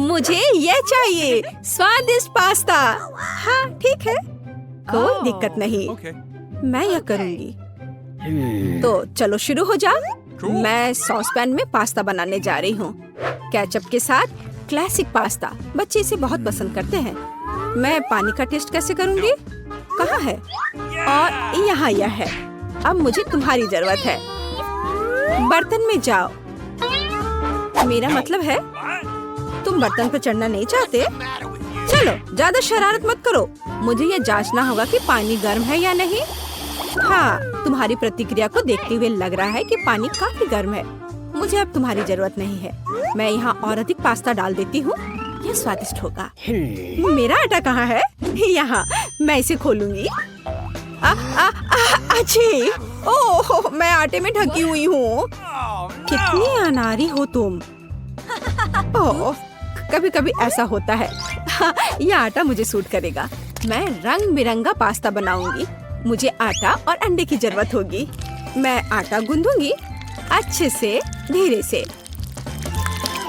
मुझे ये चाहिए, स्वादिष्ट पास्ता। हाँ ठीक है, कोई दिक्कत नहीं, मैं यह करूँगी। तो चलो शुरू हो जाओ। मैं सॉस पैन में पास्ता बनाने जा रही हूँ, केचप के साथ क्लासिक पास्ता। बच्चे इसे बहुत पसंद करते हैं। मैं पानी का टेस्ट कैसे करूँगी? कहाँ है? और यहाँ यह है। अब मुझे तुम्हारी जरूरत है। बर्तन में जाओ। मेरा मतलब है तुम बर्तन पर चढ़ना नहीं चाहते? चलो ज्यादा शरारत मत करो। मुझे ये जांचना होगा कि पानी गर्म है या नहीं। हाँ, तुम्हारी प्रतिक्रिया को देखते हुए लग रहा है कि पानी काफी गर्म है। मुझे अब तुम्हारी जरूरत नहीं है। मैं यहाँ और अधिक पास्ता डाल देती हूँ, यह स्वादिष्ट होगा। मेरा आटा कहाँ है? यहाँ, मैं इसे खोलूंगी। अच्छी, ओह, मैं आटे में ढकी हुई हूँ। कितनी अनाड़ी हो तुम। ओह, कभी कभी ऐसा होता है। यह आटा मुझे सूट करेगा। मैं रंग बिरंगा पास्ता बनाऊंगी। मुझे आटा और अंडे की जरूरत होगी। मैं आटा गूंदूंगी अच्छे से, धीरे से।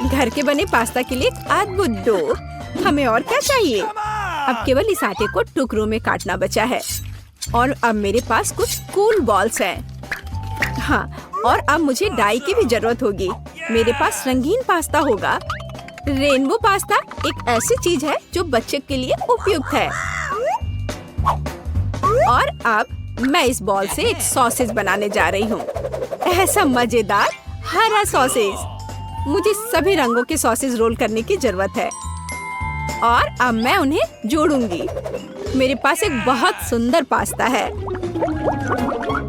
घर के बने पास्ता के लिए अद्भुत डो। हमें और क्या चाहिए? अब केवल इस आटे को टुकड़ों में काटना बचा है। और अब मेरे पास कुछ कूल बॉल्स हैं। हाँ, और अब मुझे डाई की भी जरूरत होगी। मेरे पास रंगीन पास्ता होगा। रेनबो पास्ता एक ऐसी चीज है जो बच्चे के लिए उपयुक्त है। और अब मैं इस बॉल से एक सॉसेज बनाने जा रही हूँ। ऐसा मजेदार हरा सॉसेज। मुझे सभी रंगों के सॉसेज रोल करने की जरूरत है। और अब मैं उन्हें जोड़ूंगी। मेरे पास एक बहुत सुंदर पास्ता है।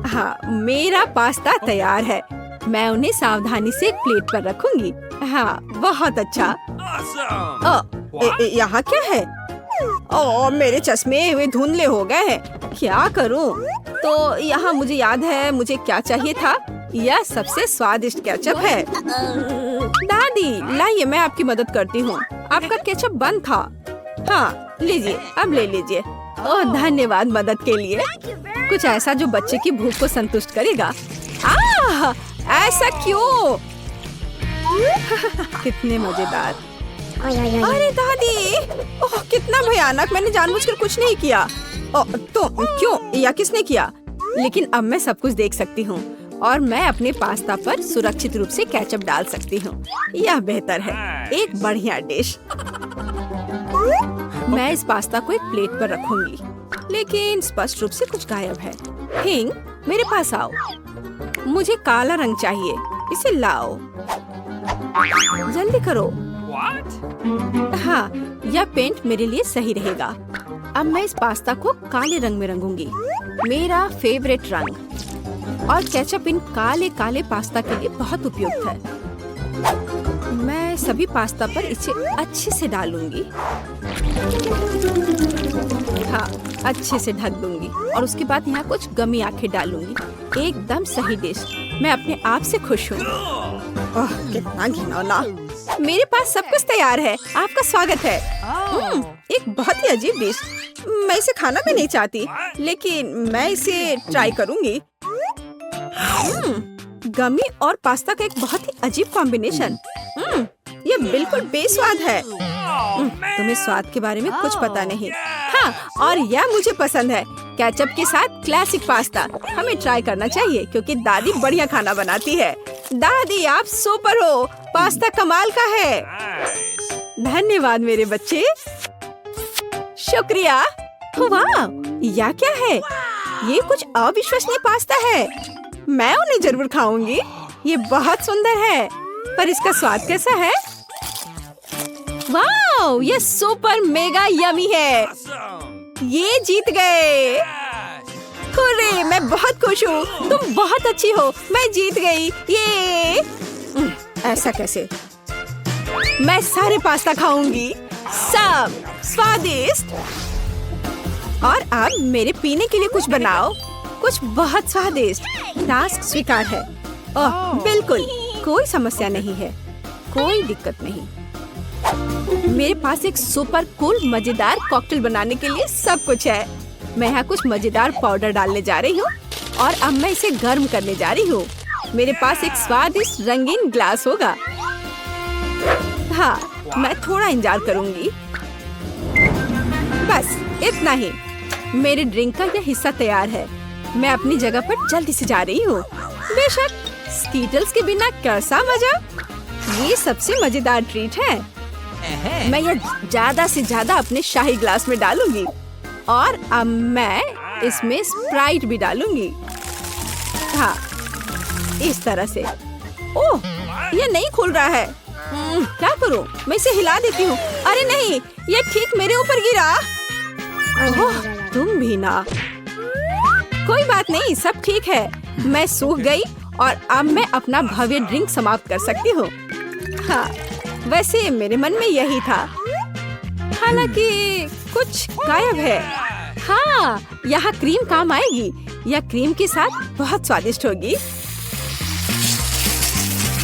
हाँ, मेरा पास्ता तैयार है। मैं उन्हें सावधानी से एक प्लेट पर रखूंगी। हाँ, बहुत अच्छा। यहाँ क्या है? ओह, मेरे चश्मे वे धुंधले हो गए हैं। क्या करूं? तो यहाँ मुझे याद है मुझे क्या चाहिए था। यह सबसे स्वादिष्ट केचप है। दादी लाइए, मैं आपकी मदद करती हूँ। आपका केचप बंद था। हाँ, लीजिए, अब ले लीजिए। ओह, धन्यवाद मदद के लिए। कुछ ऐसा जो बच्चे की भूख को संतुष्ट करेगा। ऐसा क्यों? कितने मजेदार। अरे दादी, ओह कितना भयानक। मैंने जानबूझकर कुछ नहीं किया। तो क्यों, या किसने किया? लेकिन अब मैं सब कुछ देख सकती हूँ और मैं अपने पास्ता पर सुरक्षित रूप से केचप डाल सकती हूँ। यह बेहतर है, एक बढ़िया डिश। मैं इस पास्ता को एक प्लेट पर रखूंगी, लेकिन स्पष्ट रूप से कुछ गायब है। हिंग, मेरे पास आओ। मुझे काला रंग चाहिए, इसे लाओ। जल्दी करो। हाँ, यह पेंट मेरे लिए सही रहेगा। अब मैं इस पास्ता को काले रंग में रंगूंगी, मेरा फेवरेट रंग। और केचप इन काले काले पास्ता के लिए बहुत उपयुक्त है। मैं सभी पास्ता पर इसे अच्छे से डालूंगी। हाँ, अच्छे से ढक दूंगी और उसके बाद यहाँ कुछ गमी आंखें डालूंगी। एकदम सही डिश। मैं अपने आप से खुश हूँ। ओह, कितना घिनौना। मेरे पास सब कुछ तैयार है। आपका स्वागत है। एक बहुत ही अजीब डिश। मैं इसे खाना भी नहीं चाहती, लेकिन मैं इसे ट्राई करूंगी। गमी और पास्ता का एक बहुत ही अजीब कॉम्बिनेशन। ये बिल्कुल बेस्वाद है। तुम्हें स्वाद के बारे में कुछ पता नहीं। हाँ, और यह मुझे पसंद है। केचप के साथ क्लासिक पास्ता। हमें ट्राई करना चाहिए क्योंकि दादी बढ़िया खाना बनाती है। दादी, आप सुपर हो। पास्ता कमाल का है। धन्यवाद मेरे बच्चे। शुक्रिया। वाह, यह क्या है? ये कुछ अविश्वसनीय पास्ता है। मैं उन्हें जरूर खाऊंगी। ये बहुत सुंदर है, पर इसका स्वाद कैसा है? वाह, ये सुपर मेगा यमी है। ये जीत गए। हुर्रे, मैं बहुत खुश हूँ। तुम बहुत अच्छी हो। मैं जीत गई। ये ऐसा कैसे? मैं सारे पास्ता खाऊंगी, सब स्वादिष्ट। और अब मेरे पीने के लिए कुछ बनाओ, कुछ बहुत स्वादिष्ट। टास्क स्वीकार है। ओह, बिल्कुल कोई समस्या नहीं है, कोई दिक्कत नहीं। मेरे पास एक सुपर कूल मजेदार कॉकटेल बनाने के लिए सब कुछ है। मैं यहाँ कुछ मजेदार पाउडर डालने जा रही हूँ और अब मैं इसे गर्म करने जा रही हूँ। मेरे पास एक स्वादिष्ट रंगीन ग्लास होगा। हाँ, मैं थोड़ा इंतजार करूंगी। बस इतना ही। मेरे ड्रिंक का यह हिस्सा तैयार है। मैं अपनी जगह पर जल्दी से जा रही हूँ। बेशक स्कीटल्स के बिना कैसा मजा। ये सबसे मजेदार ट्रीट है। मैं यह ज्यादा से ज्यादा अपने शाही ग्लास में डालूंगी और अब मैं इसमें स्प्राइट भी डालूंगी। हाँ, इस तरह से। ओह, ये नहीं खुल रहा है। क्या करूं? मैं इसे हिला देती हूँ। अरे नहीं, ये ठीक मेरे ऊपर गिरा। ओह, तुम भी ना। कोई बात नहीं, सब ठीक है। मैं सूख गई और अब मैं अपना भव्य ड्रिंक समाप्त कर सकती हूँ। हाँ, वैसे मेरे मन में यही था। हालांकि कुछ गायब है। हाँ, यहाँ क्रीम काम आएगी। यह क्रीम के साथ बहुत स्वादिष्ट होगी।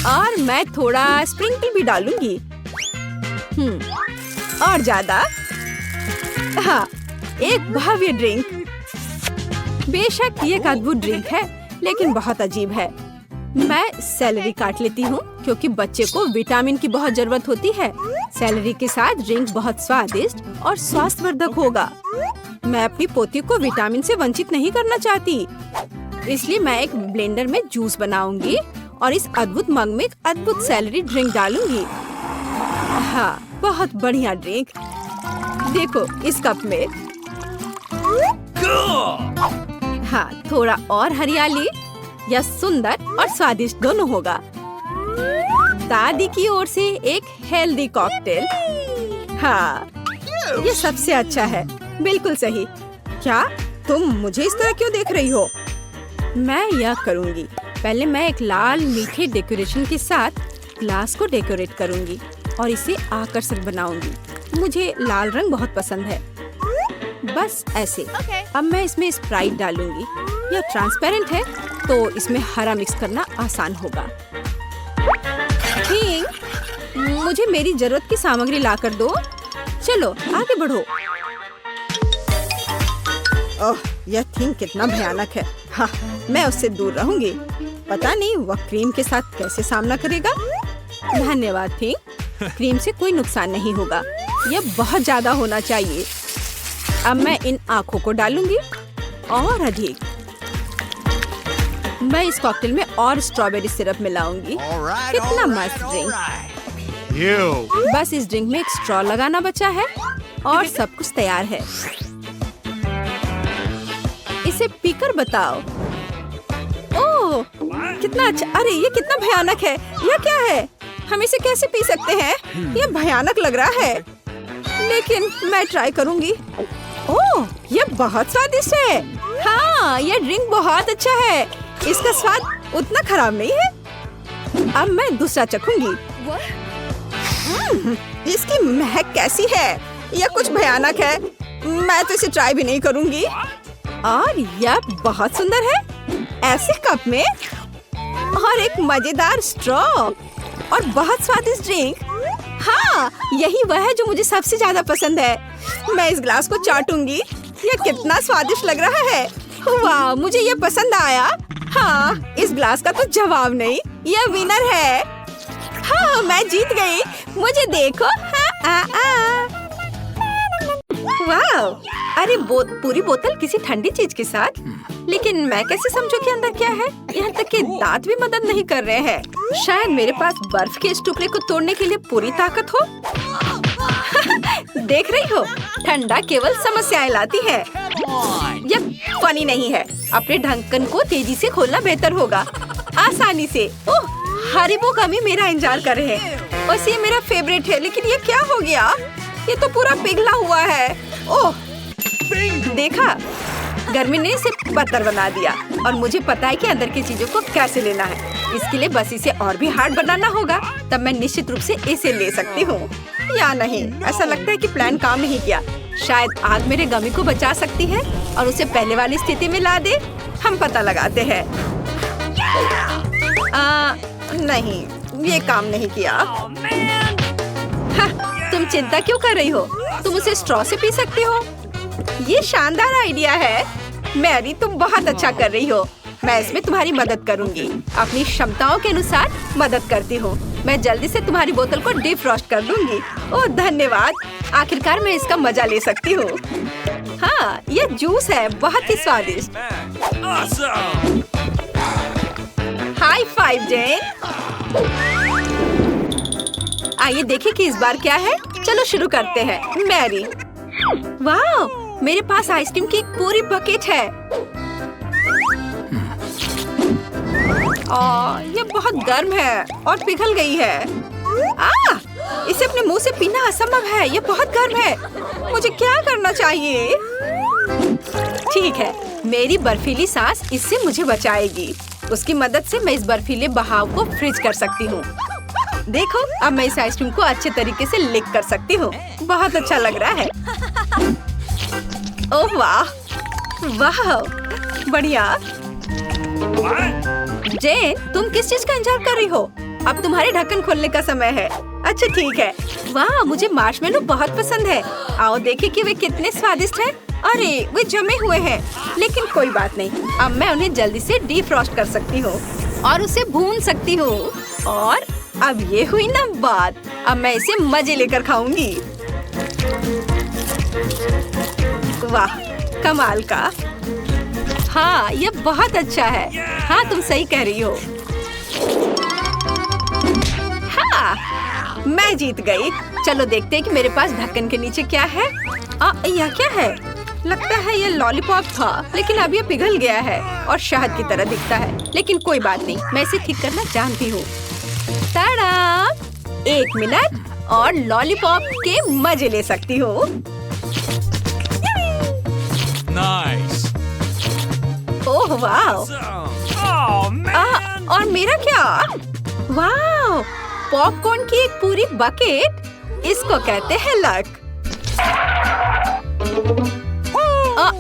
और मैं थोड़ा स्प्रिंकल भी डालूंगी। और ज्यादा। हाँ, एक भव्य ड्रिंक। बेशक ये एक अद्भुत ड्रिंक है, लेकिन बहुत अजीब है। मैं सेलेरी काट लेती हूँ क्योंकि बच्चे को विटामिन की बहुत जरूरत होती है। सेलेरी के साथ ड्रिंक बहुत स्वादिष्ट और स्वास्थ्यवर्धक होगा। मैं अपनी पोती को विटामिन से वंचित नहीं करना चाहती, इसलिए मैं एक ब्लेंडर में जूस बनाऊंगी और इस अद्भुत मग में एक अद्भुत सेलेरी ड्रिंक डालूंगी। हाँ, बहुत बढ़िया ड्रिंक। देखो इस कप में। हाँ, थोड़ा और हरियाली। यह सुंदर और स्वादिष्ट दोनों होगा। दादी की ओर से एक हेल्दी कॉकटेल। हाँ, ये सबसे अच्छा है। बिल्कुल सही। क्या तुम मुझे इस तरह क्यों देख रही हो? मैं यह करूँगी। पहले मैं एक लाल मीठे डेकोरेशन के साथ ग्लास को डेकोरेट करूँगी और इसे आकर्षक बनाऊंगी। मुझे लाल रंग बहुत पसंद है। बस ऐसे। अब मैं इसमें स्प्राइट डालूंगी। यह ट्रांसपेरेंट है तो इसमें हरा मिक्स करना आसान होगा। ठीक, मुझे मेरी जरूरत की सामग्री ला कर दो। चलो आगे बढ़ो। ओह, यह थिंग कितना भयानक है। हाँ, मैं उससे दूर रहूंगी। पता नहीं वह क्रीम के साथ कैसे सामना करेगा। धन्यवाद थिंग। क्रीम से कोई नुकसान नहीं होगा। यह बहुत ज्यादा होना चाहिए। अब मैं इन आँखों को डालूंगी और अधिक। मैं इस कॉकटेल में और स्ट्रॉबेरी सिरप मिलाऊंगी। कितना मस्त ड्रिंक। बस इस ड्रिंक में एक स्ट्रॉ लगाना बचा है और सब कुछ तैयार है। इसे पीकर बताओ। ओह, कितना अच्छा। अरे ये कितना भयानक है। यह क्या है? हम इसे कैसे पी सकते हैं? यह भयानक लग रहा है, लेकिन मैं ट्राई करूंगी। ओह, यह बहुत स्वादिष्ट है। हाँ, यह ड्रिंक बहुत अच्छा है। इसका स्वाद उतना खराब नहीं है। अब मैं दूसरा चखूंगी। इसकी महक कैसी है? यह कुछ भयानक है। मैं तो इसे ट्राई भी नहीं करूंगी। और यह बहुत सुंदर है। ऐसे कप में और एक मजेदार स्ट्रॉ और बहुत स्वादिष्ट ड्रिंक। हाँ, यही वह है जो मुझे सबसे ज्यादा पसंद है। मैं इस ग्लास को चाटूंगी। यह कितना स्वादिष्ट लग रहा है। वाह, मुझे यह पसंद आया। हाँ, इस ग्लास का तो जवाब नहीं। यह विनर है। हाँ, मैं जीत गई। मुझे देखो। वाह, अरे पूरी बोतल किसी ठंडी चीज के साथ। लेकिन मैं कैसे समझूं कि अंदर क्या है? यहाँ तक कि दांत भी मदद नहीं कर रहे हैं। शायद मेरे पास बर्फ के इस टुकड़े को तोड़ने के लिए पूरी ताकत हो। देख रही हो, ठंडा केवल समस्याएं लाती है। यह फनी नहीं है। अपने ढक्कन को तेजी से खोलना बेहतर होगा। आसानी से। ओह, हरीबो गमी मेरा इंतजार कर रहे हैं। वैसे ये मेरा फेवरेट है, लेकिन ये क्या हो गया? ये तो पूरा पिघला हुआ है। ओह, देखा, गर्मी ने इसे पत्थर बना दिया। और मुझे पता है कि अंदर की चीजों को कैसे लेना है। इसके लिए बस इसे और भी हार्ड बनाना होगा। तब मैं निश्चित रूप से इसे ले सकती हूँ या नहीं। ऐसा लगता है कि प्लान काम नहीं किया। शायद आग मेरे गमी को बचा सकती है और उसे पहले वाली स्थिति में ला दे। हम पता लगाते हैं। नहीं, ये काम नहीं किया। तुम चिंता क्यों कर रही हो? तुम उसे स्ट्रॉ से पी सकती हो। ये शानदार आइडिया है। मैरी, तुम बहुत अच्छा कर रही हो। मैं इसमें तुम्हारी मदद करूंगी। अपनी क्षमताओं के अनुसार मदद करती हूँ। मैं जल्दी से तुम्हारी बोतल को डिफ्रॉस्ट कर दूंगी। ओह धन्यवाद, आखिरकार मैं इसका मजा ले सकती हूँ। हाँ, ये जूस है, बहुत ही स्वादिष्ट। हाई फाइव जेन। आइए देखें कि इस बार क्या है। चलो शुरू करते हैं। मैरी, वाह, मेरे पास आइसक्रीम की एक पूरी बकेट है। ये बहुत गर्म है और पिघल गई है। इसे अपने मुंह से पीना असंभव है। ये बहुत गर्म है। मुझे क्या करना चाहिए? ठीक है, मेरी बर्फीली सांस इससे मुझे बचाएगी। उसकी मदद से मैं इस बर्फीले बहाव को फ्रीज कर सकती हूँ। देखो, अब मैं इस आइसक्रीम को अच्छे तरीके से लिक कर सकती हूँ। बहुत अच्छा लग रहा है। ओह वाह, वाह, बढ़िया। जेन, तुम किस चीज का इंतजार कर रही हो? अब तुम्हारे ढक्कन खोलने का समय है। अच्छा ठीक है। वाह, मुझे मार्शमेलो बहुत पसंद है। आओ देखें कि वे कितने स्वादिष्ट हैं। अरे वे जमे हुए हैं, लेकिन कोई बात नहीं। अब मैं उन्हें जल्दी से डीफ्रॉस्ट कर सकती हूँ और उसे भून सकती हूँ। और अब ये हुई ना बात। अब मैं इसे मजे लेकर खाऊंगी। वाह, कमाल का। हाँ, ये बहुत अच्छा है। हाँ, तुम सही कह रही हो। हाँ, मैं जीत गई। चलो देखते हैं कि मेरे पास ढक्कन के नीचे क्या है। यह क्या है? लगता है ये लॉलीपॉप था, लेकिन अब ये पिघल गया है और शहद की तरह दिखता है। लेकिन कोई बात नहीं, मैं इसे ठीक करना जानती हूँ। ताड़ा! 1 मिनट और लॉलीपॉप के मजे ले सकती हूँ। Nice. ओह वाह! और मेरा क्या? वाह! पॉपकॉर्न की एक पूरी बकेट। इसको कहते हैं लक।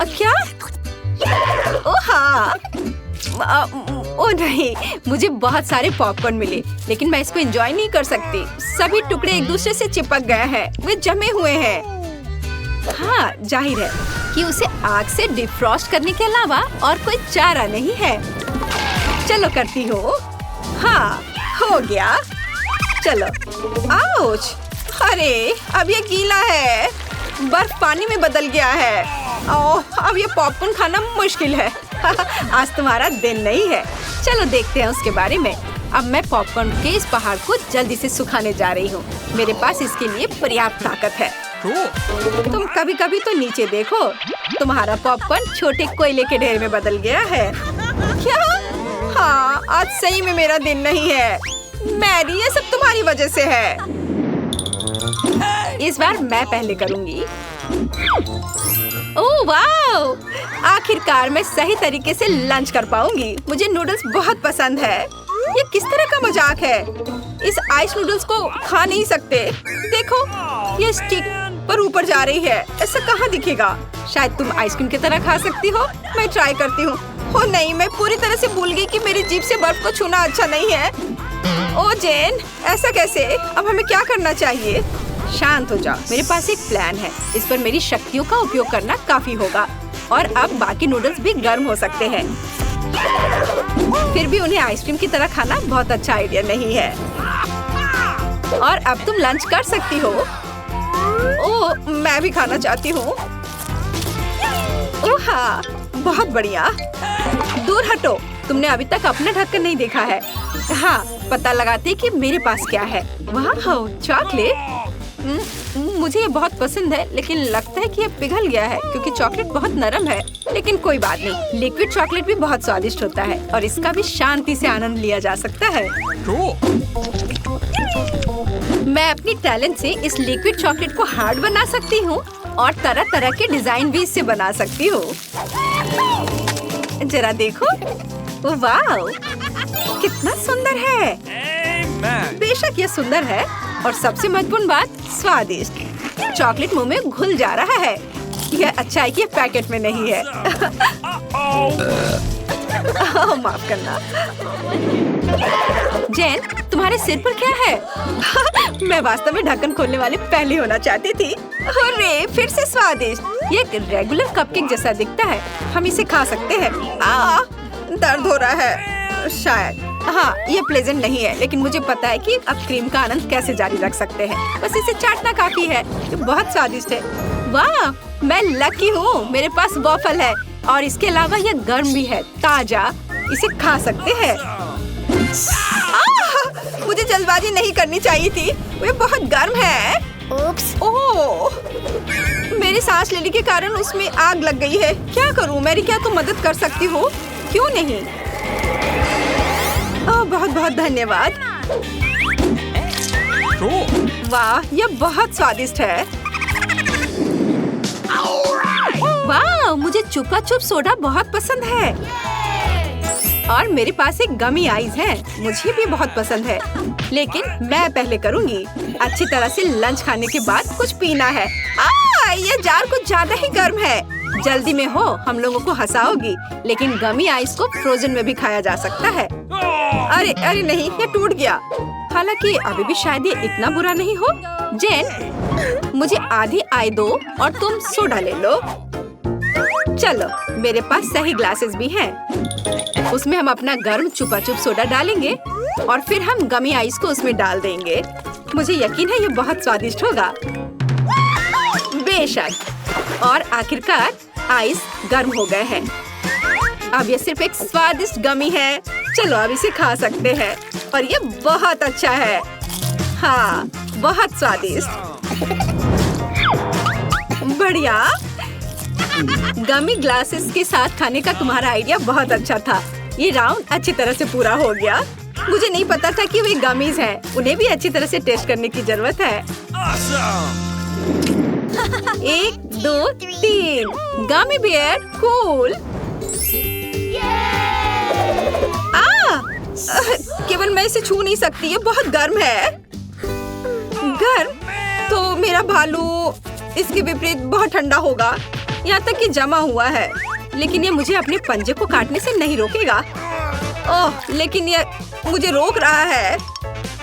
क्या? ओह हाँ! ओह नहीं, मुझे बहुत सारे पॉपकॉर्न मिले, लेकिन मैं इसको एंजॉय नहीं कर सकती। सभी टुकड़े एक दूसरे से चिपक गए हैं। वे जमे हुए हैं। हाँ, जाहिर है कि उसे आग से डिफ्रॉस्ट करने के अलावा और कोई चारा नहीं है। चलो करती हूँ। हाँ, हो गया। चलो। आउच! अरे, अब ये गीला है। बर्फ पानी में बदल गया है। ओह, अब ये पॉपकॉर्न खाना मुश्किल है। आज तुम्हारा दिन नहीं है। चलो देखते हैं उसके बारे में। अब मैं पॉपकॉर्न के इस पहाड़ को जल्दी से सुखाने जा रही हूँ। मेरे पास इसके लिए पर्याप्त ताकत है। तुम कभी कभी तो नीचे देखो। तुम्हारा पॉपकॉर्न छोटे कोयले के ढेर में बदल गया है। क्या? हाँ, आज सही में मेरा दिन नहीं है। मैरी, ये सब तुम्हारी वजह से है। इस बार मैं पहले करूँगी। ओह वाह! आखिरकार मैं सही तरीके से लंच कर पाऊंगी। मुझे नूडल्स बहुत पसंद है। ये किस तरह का मजाक है? इस आइस नूडल्स को खा नहीं सकते। देखो, ये स्टिक पर ऊपर जा रही है। ऐसा कहाँ दिखेगा? शायद तुम आइसक्रीम की तरह खा सकती हो। मैं ट्राई करती हूँ। ओह नहीं, मैं पूरी तरह से भूल गई कि मेरी जीभ से बर्फ को छूना अच्छा नहीं है। ओह जेन, ऐसा कैसे? अब हमें क्या करना चाहिए? शांत हो जाओ, मेरे पास एक प्लान है। इस पर मेरी शक्तियों का उपयोग करना काफी होगा और अब बाकी नूडल्स भी गर्म हो सकते हैं। फिर भी उन्हें आइसक्रीम की तरह खाना बहुत अच्छा आइडिया नहीं है। और अब तुम लंच कर सकती हो। ओह, मैं भी खाना चाहती हूँ। ओह हाँ, बहुत बढ़िया। दूर हटो, तुमने अभी तक अपना ढक्कन नहीं देखा है। हाँ, पता लगाते कि मेरे पास क्या है। वाह, चॉकलेट। मुझे ये बहुत पसंद है, लेकिन लगता है कि ये पिघल गया है क्योंकि चॉकलेट बहुत नरम है। लेकिन कोई बात नहीं, लिक्विड चॉकलेट भी बहुत स्वादिष्ट होता है और इसका भी शांति से आनंद लिया जा सकता है। मैं अपनी टैलेंट से इस लिक्विड चॉकलेट को हार्ड बना सकती हूँ और तरह तरह के डिजाइन भी इससे बना सकती हूँ। जरा देखो, वाह, कितना सुंदर है। बेशक ये सुंदर है और सबसे महत्वपूर्ण बात, स्वादिष्ट। चॉकलेट मुंह में घुल जा रहा है। यह अच्छा है कि ये पैकेट में नहीं है। माफ करना। जेन, तुम्हारे सिर पर क्या है? मैं वास्तव में ढक्कन खोलने वाले पहले होना चाहती थी। अरे, फिर से स्वादिष्ट। ये एक रेगुलर कपकेक जैसा दिखता है। हम इसे खा सकते हैं। दर्द हो रहा है शायद। हाँ, ये प्लेजेंट नहीं है, लेकिन मुझे पता है कि अब क्रीम का आनंद कैसे जारी रख सकते हैं। बस इसे चाटना काफी है। ये बहुत स्वादिष्ट है। वाह, मैं लकी हूँ, मेरे पास वॉफल है और इसके अलावा ये गर्म भी है, ताजा। इसे खा सकते हैं। मुझे जल्दबाजी नहीं करनी चाहिए थी, वे बहुत गर्म है। Oops. ओह, मेरी सांस लेने के कारण उसमें आग लग गई है। क्या करूं? मेरी क्या तुम मदद कर सकती हो? क्यों नहीं? बहुत बहुत धन्यवाद। वाह, यह बहुत स्वादिष्ट है। वाह, मुझे चुपा चुप सोडा बहुत पसंद है और मेरे पास एक गमी आइस है, मुझे भी बहुत पसंद है। लेकिन मैं पहले करूंगी। अच्छी तरह से लंच खाने के बाद कुछ पीना है। ये जार कुछ ज्यादा ही गर्म है। जल्दी में हो, हम लोगों को हंसाओगी, लेकिन गमी आइस को फ्रोजन में भी खाया जा सकता है। अरे अरे नहीं, ये टूट गया। हालांकि अभी भी शायद ये इतना बुरा नहीं हो। जेन, मुझे आधी आई दो और तुम सोडा ले लो। चलो, मेरे पास सही ग्लासेस भी हैं। उसमें हम अपना गर्म चुपा चुप सोडा डालेंगे और फिर हम गमी आइस को उसमें डाल देंगे। मुझे यकीन है ये बहुत स्वादिष्ट होगा। बेशक। और आखिरकार आइस गर्म हो गए हैं। अब ये सिर्फ एक स्वादिष्ट गमी है। चलो, अब इसे खा सकते हैं और ये बहुत अच्छा है। हाँ, बहुत स्वादिष्ट। बढ़िया। गमी ग्लासेस के साथ खाने का तुम्हारा आइडिया बहुत अच्छा था। ये राउंड अच्छी तरह से पूरा हो गया। मुझे नहीं पता था कि वे गमीज हैं। उन्हें भी अच्छी तरह से टेस्ट करने की जरूरत है। एक, दो, तीन। गमी बियर, कूल। केवल मैं इसे छू नहीं सकती, ये बहुत गर्म है। गर्म? तो मेरा भालू इसके विपरीत बहुत ठंडा होगा, यहाँ तक कि जमा हुआ है। लेकिन ये मुझे अपने पंजे को काटने से नहीं रोकेगा। ओह, लेकिन ये मुझे रोक रहा है।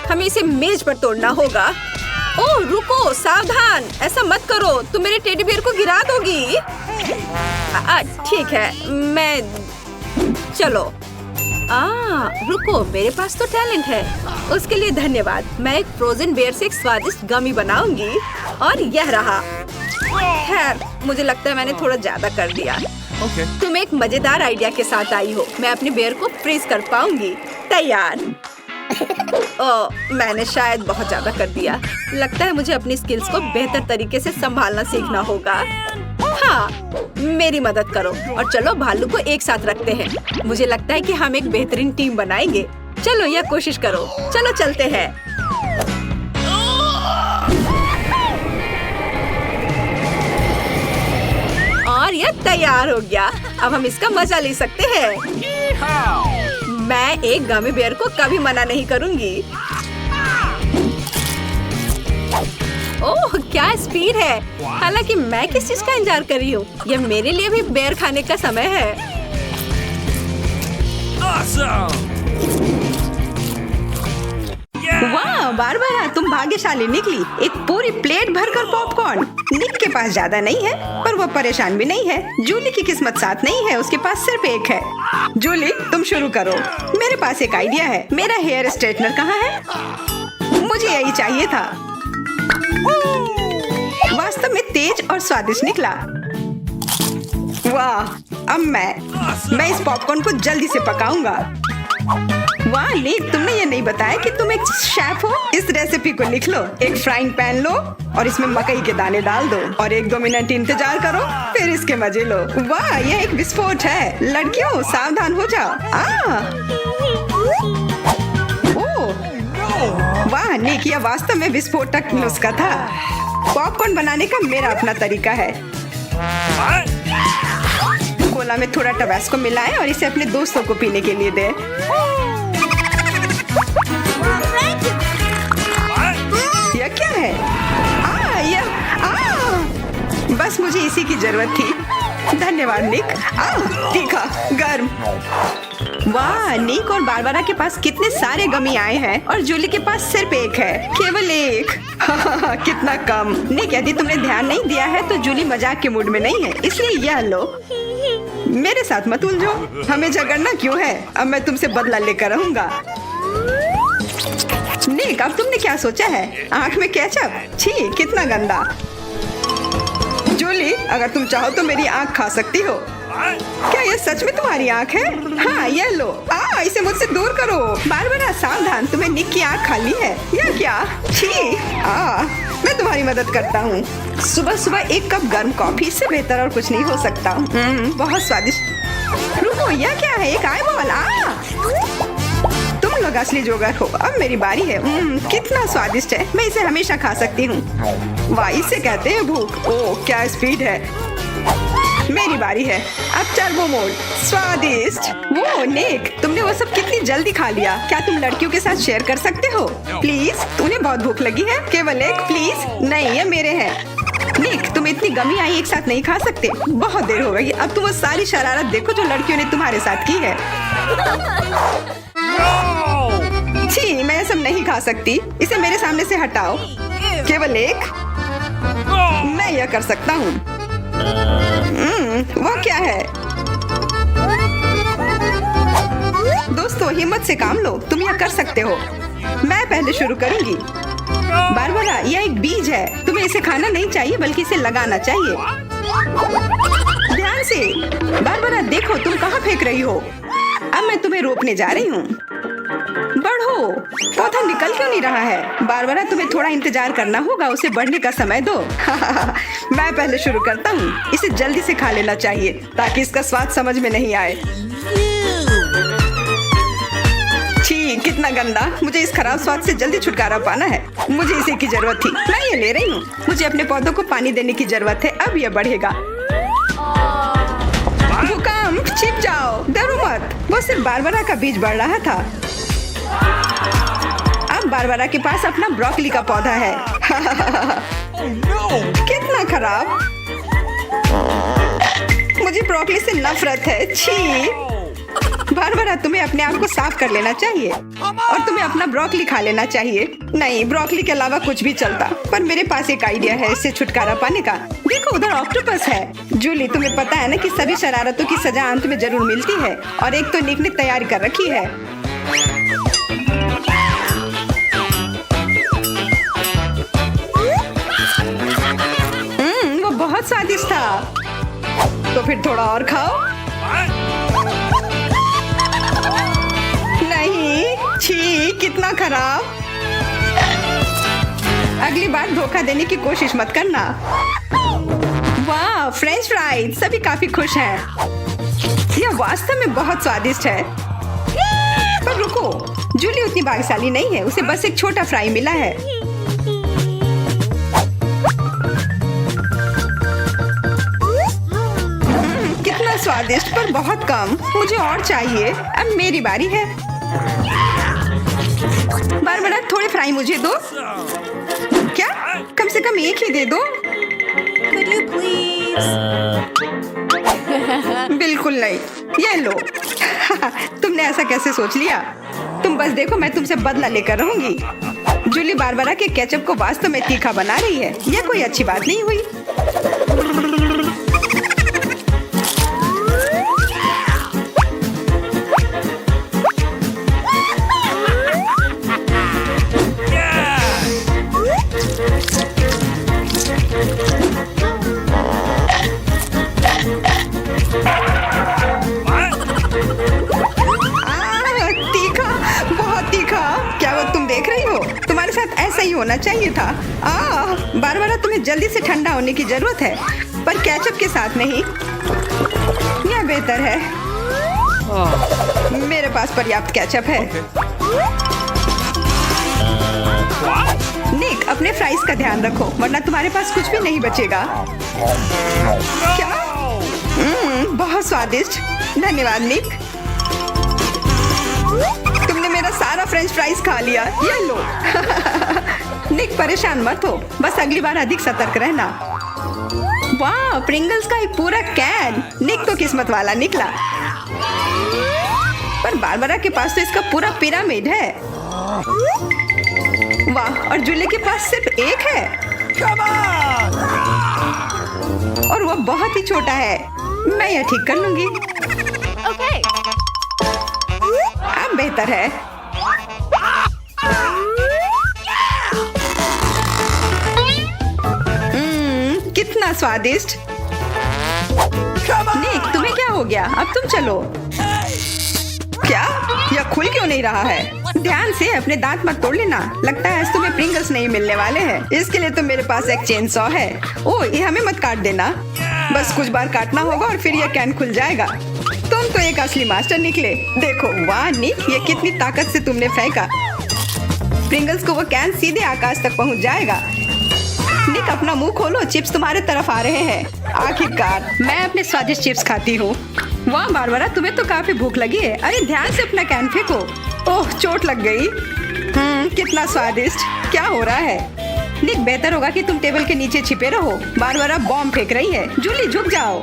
हमें इसे मेज पर तोड़ना होगा। ओह, रुको, सावधान, ऐसा मत करो, तुम मेरे टेडी बियर को गिरा दोगी। ठीक है, मैं चलो। रुको, मेरे पास तो टैलेंट है। उसके लिए धन्यवाद। मैं एक फ्रोजन बेयर से एक स्वादिष्ट गमी बनाऊंगी और यह रहा। खैर, मुझे लगता है मैंने थोड़ा ज्यादा कर दिया। तुम एक मजेदार आइडिया के साथ आई हो। मैं अपने बेयर को फ्रीज कर पाऊंगी। तैयार। ओह, मैंने शायद बहुत ज्यादा कर दिया। लगता है मुझे अपनी स्किल्स को बेहतर तरीके से संभालना सीखना होगा। हाँ, मेरी मदद करो और चलो भालू को एक साथ रखते हैं। मुझे लगता है कि हम एक बेहतरीन टीम बनाएंगे। चलो, यह कोशिश करो। चलो, चलते हैं। और यह तैयार हो गया। अब हम इसका मजा ले सकते हैं। मैं एक गमी बेयर को कभी मना नहीं करूंगी। ओह, क्या स्पीड है। हालांकि मैं किस चीज का इंतजार कर रही हूँ। यह मेरे लिए भी बेयर खाने का समय है। वाह, बारबरा, तुम भाग्यशाली निकली। एक पूरी प्लेट भरकर पॉपकॉर्न। निक के पास ज्यादा नहीं है, पर वो परेशान भी नहीं है। जूली की किस्मत साथ नहीं है, उसके पास सिर्फ एक है। जूली, तुम शुरू करो। मेरे पास एक आइडिया है। मेरा हेयर स्ट्रेटनर कहाँ है? मुझे यही चाहिए था। वास्तव में तेज और स्वादिष्ट निकला। वाह, अब मैं इस पॉपकॉर्न को जल्दी से पकाऊंगा। वाह निक, तुमने ये नहीं बताया कि तुम एक शेफ हो। इस रेसिपी को लिख लो। एक फ्राइंग पैन लो और इसमें मकई के दाने डाल दो और 1-2 मिनट इंतजार करो, फिर इसके मजे लो। वाह, यह एक विस्फोट है। लड़कियों, सावधान हो जाओ। वाह निक, यह वास्तव में विस्फोटक नुस्खा था। पॉपकॉर्न बनाने का मेरा अपना तरीका है। कोला में थोड़ा टबास्को मिलाएं और इसे अपने दोस्तों को पीने के लिए दें। यह क्या है? बस मुझे इसी की जरूरत थी। धन्यवाद निक। तीखा, गर्म। वाह, निक और बारबरा के पास कितने सारे गमी आए हैं और जूली के पास सिर्फ एक है। केवल एक। कितना कम। निक, यदि तुमने ध्यान नहीं दिया है तो जूली मजाक के मूड में नहीं है, इसलिए यह लो। मेरे साथ मत उलझो। हमें झगड़ना क्यों है? अब मैं तुमसे बदला लेकर रहूंगा। निक, अब तुमने क्या सोचा है? आंख में केचप? छी, कितना गंदा। जूली, अगर तुम चाहो तो मेरी आंख खा सकती हो। क्या ये सच में तुम्हारी आंख है? हाँ, ये लो। इसे मुझसे दूर करो। बारबरा, सावधान, तुम्हें निक की आंख खाली है। यह क्या? छी, मैं तुम्हारी मदद करता हूँ। सुबह सुबह एक कप गर्म कॉफी, इससे बेहतर और कुछ नहीं हो सकता। बहुत स्वादिष्ट। रुको, यह क्या है? एक आईबॉल। तुम लोग असली जोगर हो। अब मेरी बारी है। कितना स्वादिष्ट है। मैं इसे हमेशा खा सकती हूँ। वाह, इसे कहते हैं भूख। ओह, क्या स्पीड है। मेरी बारी है। अब टर्बो मोड। स्वादिष्ट। वो निक, तुमने वो सब कितनी जल्दी खा लिया। क्या तुम लड़कियों के साथ शेयर कर सकते हो? प्लीज, उन्हें बहुत भूख लगी है। केवल एक, प्लीज। नहीं, ये मेरे हैं। निक, तुम इतनी गमी आई एक साथ नहीं खा सकते। बहुत देर हो गई। अब तुम वो सारी शरारत देखो जो लड़कियों ने तुम्हारे साथ की है। छी, मैं ये सब नहीं खा सकती। इसे मेरे सामने से हटाओ। केवल एक। मैं यह कर सकता हूँ। वो क्या है? दोस्तों, हिम्मत से काम लो। तुम यह कर सकते हो। मैं पहले शुरू करूंगी। बारबरा, यह एक बीज है। तुम्हें इसे खाना नहीं चाहिए, बल्कि इसे लगाना चाहिए। ध्यान से। बारबरा, देखो तुम कहाँ फेंक रही हो। अब मैं तुम्हें रोकने जा रही हूँ। बढ़ो। पौधा निकल क्यों नहीं रहा है? बारबरा, तुम्हें थोड़ा इंतजार करना होगा। उसे बढ़ने का समय दो। मैं पहले शुरू करता हूँ। इसे जल्दी से खा लेना चाहिए ताकि इसका स्वाद समझ में नहीं आए। छी, कितना गंदा। मुझे इस खराब स्वाद से जल्दी छुटकारा पाना है। मुझे इसे की जरूरत थी। मैं ये ले रही हूँ। मुझे अपने पौधों को पानी देने की जरूरत है। अब यह बढ़ेगा। भूकंप, छिप जाओ। डरो मत। वो सिर्फ बारबरा का बीज बढ़ रहा था। अब बारबरा के पास अपना ब्रोकली का पौधा है। कितना खराब। मुझे ब्रोकली से नफरत है। छी। बारबरा, तुम्हें अपने आप को साफ कर लेना चाहिए और तुम्हें अपना ब्रोकली खा लेना चाहिए। नहीं, ब्रोकली के अलावा कुछ भी चलता, पर मेरे पास एक आइडिया है इससे छुटकारा पाने का। देखो, उधर ऑक्टोपस है। जूली, तुम्हें पता है ना कि सभी शरारतों की सजा अंत में जरूर मिलती है, और एक तो निक ने तैयारी कर रखी है। वो बहुत स्वादिष्ट था। तो फिर थोड़ा और खाओ। नहीं, छी, कितना खराब। अगली बार धोखा देने की कोशिश मत करना। वाह, फ्रेंच फ्राइज। सभी काफी खुश हैं। यह वास्तव में बहुत स्वादिष्ट है। पर रुको, जूली उतनी भाग्यशाली नहीं है। उसे बस एक छोटा फ्राई मिला है। कितना स्वादिष्ट, पर बहुत कम। मुझे और चाहिए। अब मेरी बारी है। बारबरा, थोड़े फ्राई मुझे दो। क्या? कम से कम एक ही दे दो। Could you please? बिल्कुल नहीं। ये लो। तुमने ऐसा कैसे सोच लिया? तुम बस देखो, मैं तुमसे बदला लेकर रहूंगी। जूली बारबरा के केचप को वास्तव में तीखा बना रही है। यह कोई अच्छी बात नहीं हुई। ऐसा ही होना चाहिए था। बारबरा, तुम्हें जल्दी से ठंडा होने की जरूरत है, पर केचप के साथ नहीं। यह बेहतर है। मेरे पास पर्याप्त केचप है। निक, अपने फ्राइज का ध्यान रखो, वरना तुम्हारे पास कुछ भी नहीं बचेगा। क्या? बहुत स्वादिष्ट। धन्यवाद निक। तुमने मेरा सारा फ्रेंच फ्राइज खा लिया। ये लो। निक, परेशान मत हो। बस अगली बार अधिक सतर्क रहना। वाह, प्रिंगल्स का एक पूरा कैन। निक तो किस्मत वाला निकला। पर बारबरा के पास तो इसका पूरा पिरामिड है। वाह, और जूली के पास सिर्फ एक है। और वो बहुत ही छोटा है। मैं यह ठीक कर लूंगी। Okay. अब बेहतर है। कितना स्वादिष्ट। निक, तुम्हें क्या हो गया? अब तुम चलो। क्या? यह खुल क्यों नहीं रहा है? ध्यान से, अपने दांत मत तोड़ लेना। लगता है आज तुम्हें प्रिंगल्स नहीं मिलने वाले हैं। इसके लिए तो मेरे पास एक चेन सॉ है। ओह, ये हमें मत काट देना। बस कुछ बार काटना होगा और फिर यह कैन खुल जाएगा। तुम तो एक असली मास्टर निकले। देखो, वाह निक, ये कितनी ताकत से तुमने फेंका। प्रिंगल्स को वो कैन सीधे आकाश तक पहुंच जाएगा। निक, अपना मुंह खोलो, चिप्स तुम्हारे तरफ आ रहे हैं। आखिरकार मैं अपने स्वादिष्ट चिप्स खाती हूँ। वाह बारबरा, तुम्हें तो काफी भूख लगी है। अरे ध्यान से अपना कैन फेंको। ओह, चोट लग गई। कितना स्वादिष्ट। क्या हो रहा है? निक, बेहतर होगा कि तुम टेबल के नीचे छिपे रहो। बारबरा बॉम्ब फेंक रही है। जूली, झुक जाओ।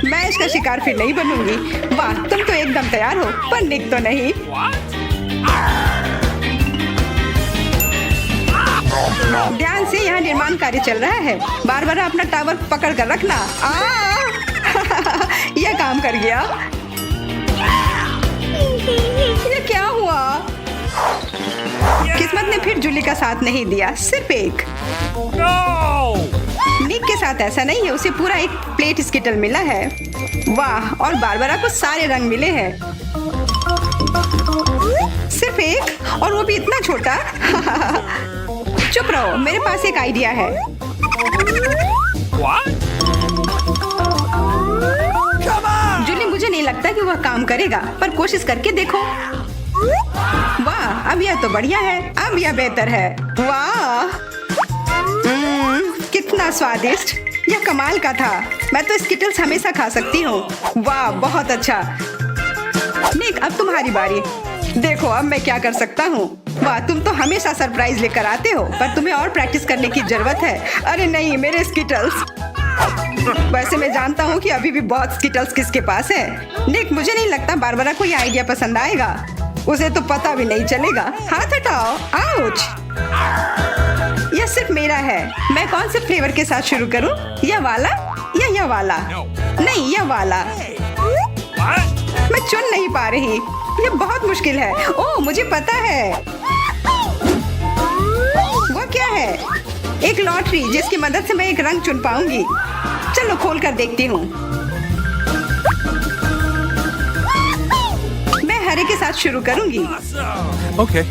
मैं इसका शिकार फिर नहीं बनूंगी। वाह, तुम तो एकदम तैयार हो, पर निक तो नहीं। ध्यान से, यहाँ निर्माण कार्य चल रहा है। बारबरा अपना टावर पकड़ कर रखना। यह काम कर गया। ये क्या हुआ? किस्मत ने फिर जूली का साथ नहीं दिया, सिर्फ एक। निक के साथ ऐसा नहीं है, उसे पूरा एक प्लेट स्किटल मिला है। वाह, और बारबरा को सारे रंग मिले हैं। सिर्फ एक, और वो भी इतना छोटा। चुप रहो, मेरे पास एक आइडिया है। जूली, मुझे नहीं लगता कि वह काम करेगा, पर कोशिश करके देखो। वाह, अब यह तो बढ़िया है। अब यह बेहतर है। वाह, कितना स्वादिष्ट। यह कमाल का था। मैं तो स्किटल्स हमेशा खा सकती हूँ। वाह, बहुत अच्छा। निक, अब तुम्हारी बारी। देखो अब मैं क्या कर सकता हूँ। वाह, तुम तो हमेशा सरप्राइज लेकर आते हो, पर तुम्हें और प्रैक्टिस करने की जरूरत है। अरे नहीं, मेरे स्किटल्स। वैसे मैं जानता हूँ कि अभी भी बहुत स्किटल्स किसके पास है। निक, मुझे नहीं लगता बारबरा को यह आइडिया पसंद आएगा। उसे तो पता भी नहीं चलेगा। हाथ हटाओ। आउच। यह सिर्फ मेरा है। मैं कौन से फ्लेवर के साथ शुरू करूँ? यह वाला या यह वाला? नहीं, यह वाला। मैं चुन नहीं पा रही। यह बहुत मुश्किल है। ओह, मुझे पता है। वो क्या है? एक लॉटरी जिसकी मदद से मैं एक रंग चुन पाऊंगी। चलो खोल कर देखती हूँ। मैं हरे के साथ शुरू करूंगी। Okay.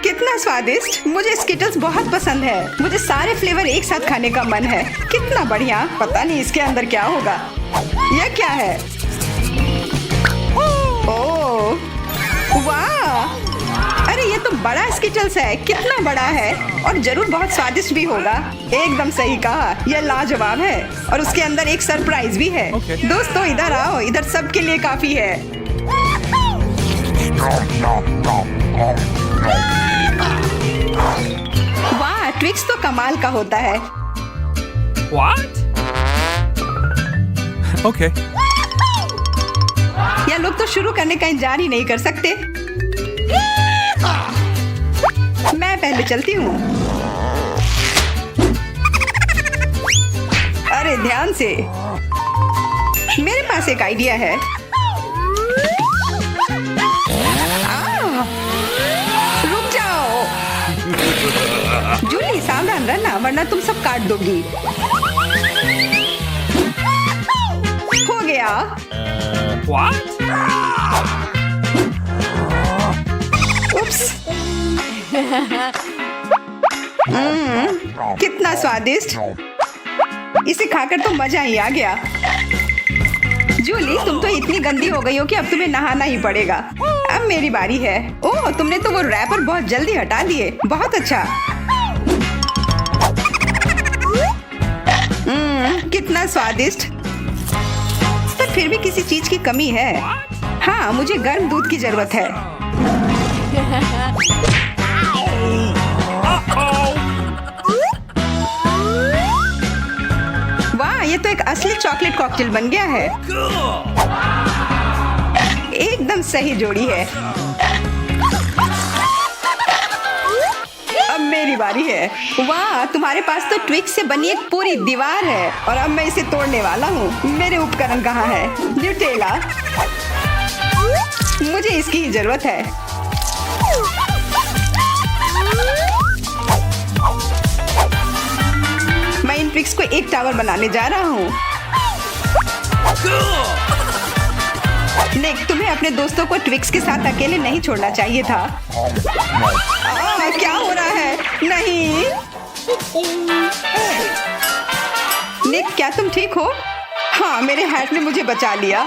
कितना स्वादिष्ट। मुझे स्किटल्स बहुत पसंद है। मुझे सारे फ्लेवर एक साथ खाने का मन है। कितना बढ़िया। पता नहीं इसके अंदर क्या होगा। यह क्या है? ओह, वाह। अरे ये तो बड़ा स्किटल्स है। कितना बड़ा है, और जरूर बहुत स्वादिष्ट भी होगा। एकदम सही कहा, यह लाजवाब है। और उसके अंदर एक सरप्राइज भी है। दोस्तों, इधर आओ, इधर सबके लिए काफी है। वाह, ट्विक्स तो कमाल का होता है। What? Okay. यह लोग तो शुरू करने का इंतजार ही नहीं कर सकते। मैं पहले चलती हूँ। अरे ध्यान से, मेरे पास एक आइडिया है। रुक जाओ। जूली, सावधान रहना, वरना तुम सब काट दोगी। हो गया। What? उप्स। कितना स्वादिष्ट। इसे खाकर तो मजा ही आ गया। जूली, तुम तो इतनी गंदी हो गई हो कि अब तुम्हें नहाना ही पड़ेगा। अब मेरी बारी है। ओह, तुमने तो वो रैपर बहुत जल्दी हटा दिए। बहुत अच्छा। कितना स्वादिष्ट। पर फिर भी किसी चीज की कमी है। हाँ, मुझे गर्म दूध की जरूरत है। वाह, ये तो एक असली चॉकलेट कॉकटेल बन गया है। एकदम सही जोड़ी है। अब मेरी बारी है। वाह, तुम्हारे पास तो ट्विक्स से बनी एक पूरी दीवार है और अब मैं इसे तोड़ने वाला हूँ। मेरे उपकरण कहाँ है? न्यूटेला, मुझे इसकी ही जरूरत है। मैं इन ट्विक्स को एक टावर बनाने जा रहा हूँ। निक, तुम्हें अपने दोस्तों को ट्विक्स के साथ अकेले नहीं छोड़ना चाहिए था। क्या हो रहा है? नहीं निक, क्या तुम ठीक हो? हाँ, मेरे हैट ने मुझे बचा लिया।